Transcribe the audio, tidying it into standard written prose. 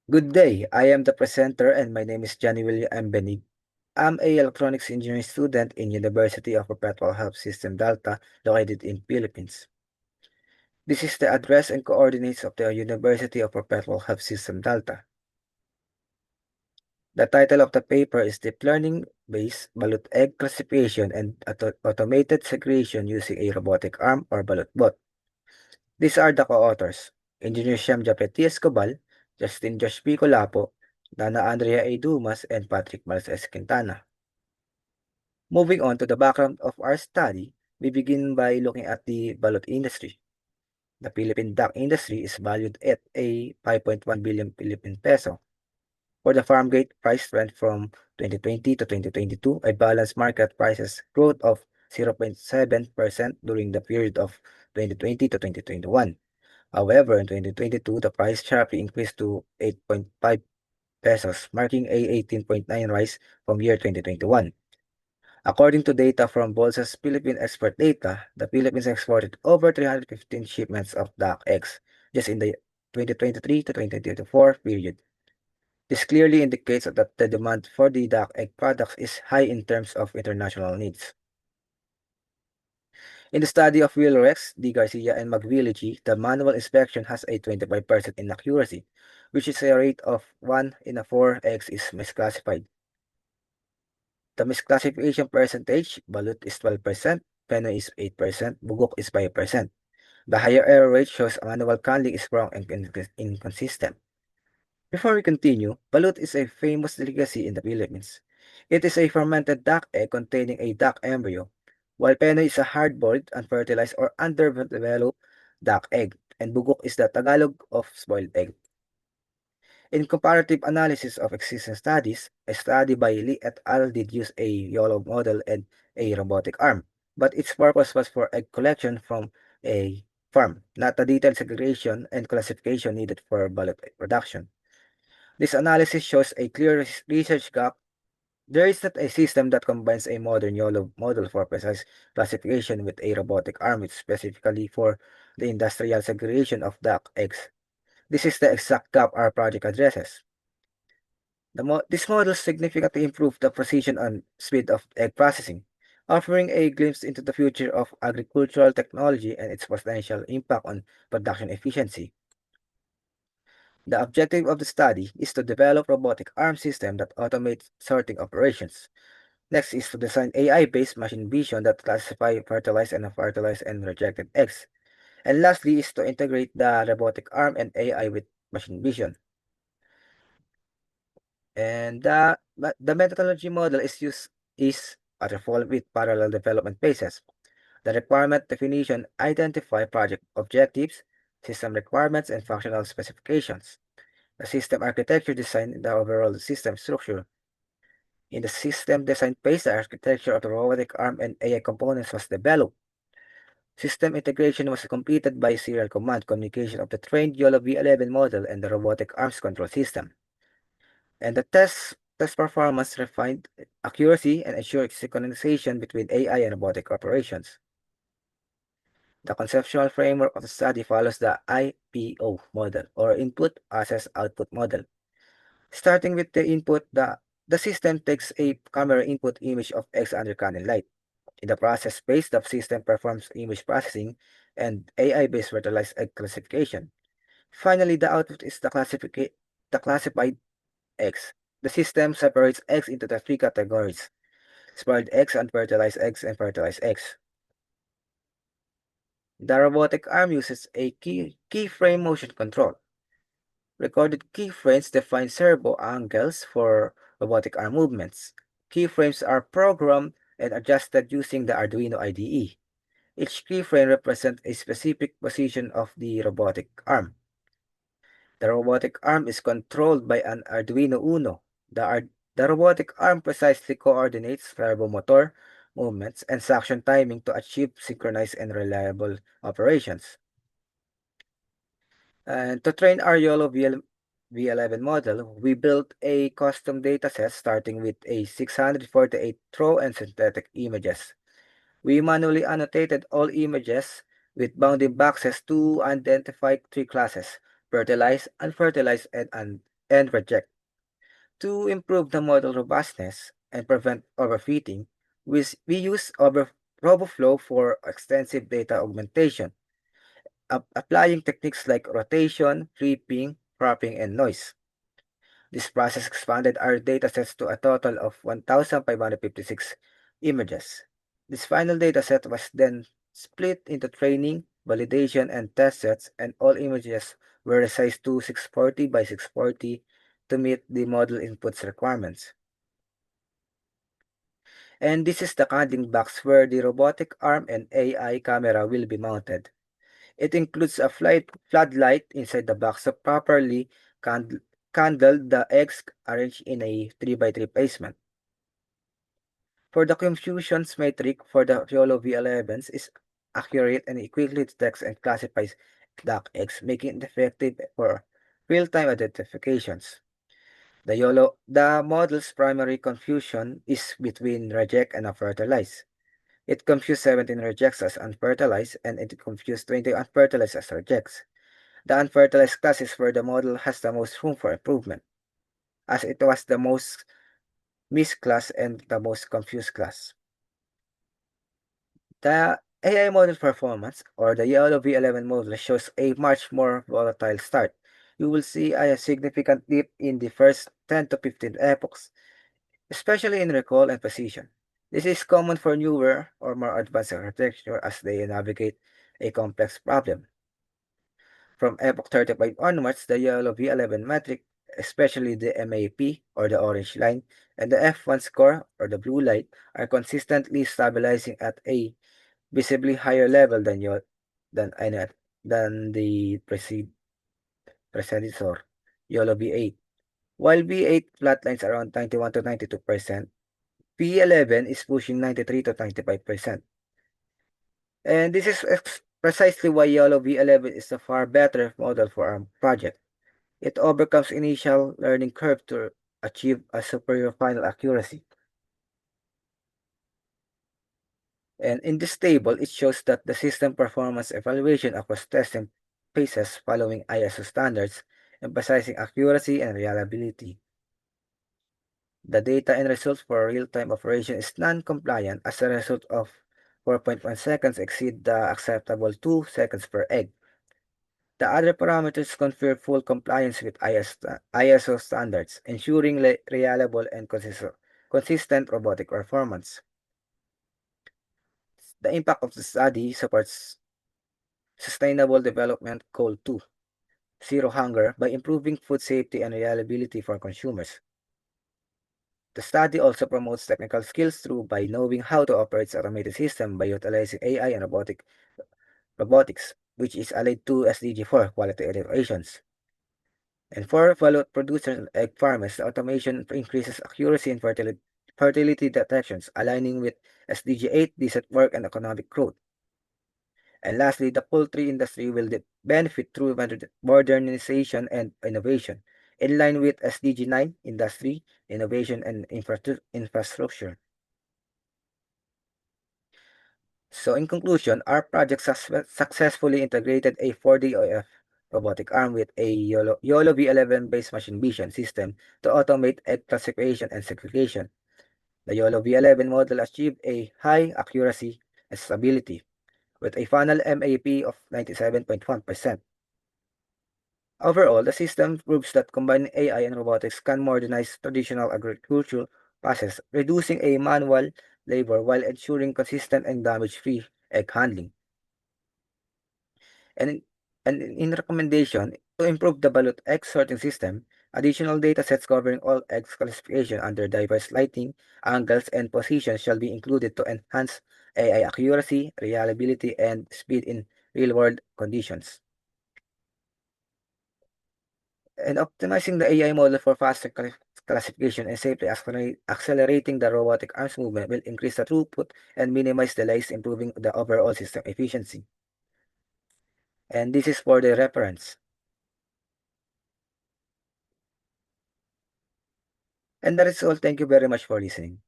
Good day, I am the presenter and my name is Johnny William M. Benig. I'm a electronics engineering student in University of Perpetual Health System Delta located in Philippines. This is the address and coordinates of the University of Perpetual Health System Delta. The title of the paper is Deep Learning-Based Balut Egg Classification and Automated Segregation Using a Robotic Arm or Balut Bot. These are the co-authors, Engineer Shyam Japeti Escobal, Justin Josh P. Colapo, Dana Andrea A. Dumas, and Patrick Marces Quintana. Moving on to the background of our study, we begin by looking at the balut industry. The Philippine duck industry is valued at a 5.1 billion Philippine peso. For the farm gate price went from 2020 to 2022, a balanced market prices growth of 0.7% during the period of 2020 to 2021. However, in 2022, the price sharply increased to 8.5 pesos, marking a 18.9 rise from year 2021. According to data from Bolsa's Philippine Export Data, the Philippines exported over 315 shipments of duck eggs just in the 2023 to 2024 period. This clearly indicates that the demand for the duck egg products is high in terms of international needs. In the study of Will Rex, D. Garcia, and McVillagy, the manual inspection has a 25% inaccuracy, which is a rate of 1 in 4 eggs is misclassified. The misclassification percentage, balut is 12%, penoy is 8%, bugok is 5%. The higher error rate shows manual handling is wrong and inconsistent. Before we continue, balut is a famous delicacy in the Philippines. It is a fermented duck egg containing a duck embryo, while penoy is a hard-boiled, unfertilized, or underdeveloped duck egg, and bugok is the Tagalog of spoiled egg. In comparative analysis of existing studies, a study by Lee et al. Did use a YOLO model and a robotic arm, but its purpose was for egg collection from a farm, not the detailed segregation and classification needed for bullet production. This analysis shows a clear research gap. There is not a system that combines a modern YOLO model for precise classification with a robotic arm specifically for the industrial segregation of duck eggs. This is the exact gap our project addresses. This model significantly improved the precision and speed of egg processing, offering a glimpse into the future of agricultural technology and its potential impact on production efficiency. The objective of the study is to develop robotic arm system that automates sorting operations. Next is to design AI-based machine vision that classify fertilized and unfertilized and rejected eggs. And lastly is to integrate the robotic arm and AI with machine vision. And the methodology model is waterfall with parallel development phases. The requirement definition identify project objectives, system requirements, and functional specifications. The system architecture design the overall system structure. In the system design phase, the architecture of the robotic arm and AI components was developed. System integration was completed by serial command communication of the trained YOLO V11 model and the robotic arms control system. And the test performance refined accuracy and ensured synchronization between AI and robotic operations. The conceptual framework of the study follows the IPO model, or Input Process Output model. Starting with the input, the system takes a camera input image of X under Canon light. In the process phase, the system performs image processing and AI-based virtualized egg classification. Finally, the output is the classified eggs. The system separates eggs into the three categories: spoiled eggs, unfertilized eggs, and fertilized eggs. The robotic arm uses a keyframe motion control. Recorded keyframes define servo angles for robotic arm movements. Keyframes are programmed and adjusted using the Arduino IDE. Each keyframe represents a specific position of the robotic arm. The robotic arm is controlled by an Arduino Uno. The robotic arm precisely coordinates servomotor movements and suction timing to achieve synchronized and reliable operations. And to train our YOLO V11 model, we built a custom dataset starting with a 648 raw and synthetic images. We manually annotated all images with bounding boxes to identify three classes: fertilized, unfertilized, and and reject. To improve the model robustness and prevent overfitting, we use RoboFlow for extensive data augmentation, applying techniques like rotation, flipping, cropping, and noise. This process expanded our datasets to a total of 1,556 images. This final dataset was then split into training, validation, and test sets, and all images were resized to 640 by 640 to meet the model inputs requirements. And this is the candling box where the robotic arm and AI camera will be mounted. It includes a floodlight inside the box to properly candle the eggs arranged in a 3x3 placement. For the confusions metric for the YOLO V11s is accurate and it quickly detects and classifies duck eggs, making it effective for real-time identifications. The model's primary confusion is between reject and unfertilized. It confused 17 rejects as unfertilized and it confused 20 unfertilized as rejects. The unfertilized class is where the model has the most room for improvement, as it was the most missed class and the most confused class. The AI model performance, or the YOLO V11 model, shows a much more volatile start. You will see a significant dip in the first 10 to 15 epochs, especially in recall and precision. This is common for newer or more advanced architecture as they navigate a complex problem. From epoch 35 onwards, the YOLO V11 metric, especially the MAP or the orange line, and the F1 score or the blue line, are consistently stabilizing at a visibly higher level than the predecessor, YOLO V8. While V8 flatlines around 91 to 92%, V11 is pushing 93 to 95%. And this is precisely why YOLO V11 is a far better model for our project. It overcomes initial learning curve to achieve a superior final accuracy. And in this table, it shows that the system performance evaluation across testing phases following ISO standards, emphasizing accuracy and reliability. The data and results for real-time operation is non-compliant as a result of 4.1 seconds exceed the acceptable 2 seconds per egg. The other parameters confirm full compliance with ISO standards, ensuring reliable and consistent robotic performance. The impact of the study supports Sustainable Development Goal 2, Zero Hunger, by improving food safety and reliability for consumers. The study also promotes technical skills through by knowing how to operate automated system by utilizing AI and robotics, which is allied to SDG4 quality innovations. And for value producers and egg farmers, the automation increases accuracy in fertility detections, aligning with SDG8 decent work and economic growth. And lastly, the poultry industry will benefit through modernization and innovation, in line with SDG 9 industry, innovation, and infrastructure. So in conclusion, our project successfully integrated a 4D robotic arm with a YOLO V11 based machine vision system to automate egg classification and segregation. The YOLO V11 model achieved a high accuracy and stability with a final MAP of 97.1%. Overall, the system proves that combining AI and robotics can modernize traditional agricultural process, reducing a manual labor while ensuring consistent and damage-free egg handling. And in recommendation, to improve the balut egg sorting system, additional data sets covering all eggs classification under diverse lighting, angles, and positions shall be included to enhance AI accuracy, reliability, and speed in real-world conditions. And optimizing the AI model for faster classification and safely accelerating the robotic arms movement will increase the throughput and minimize delays, improving the overall system efficiency. And this is for the reference. And that is all. Thank you very much for listening.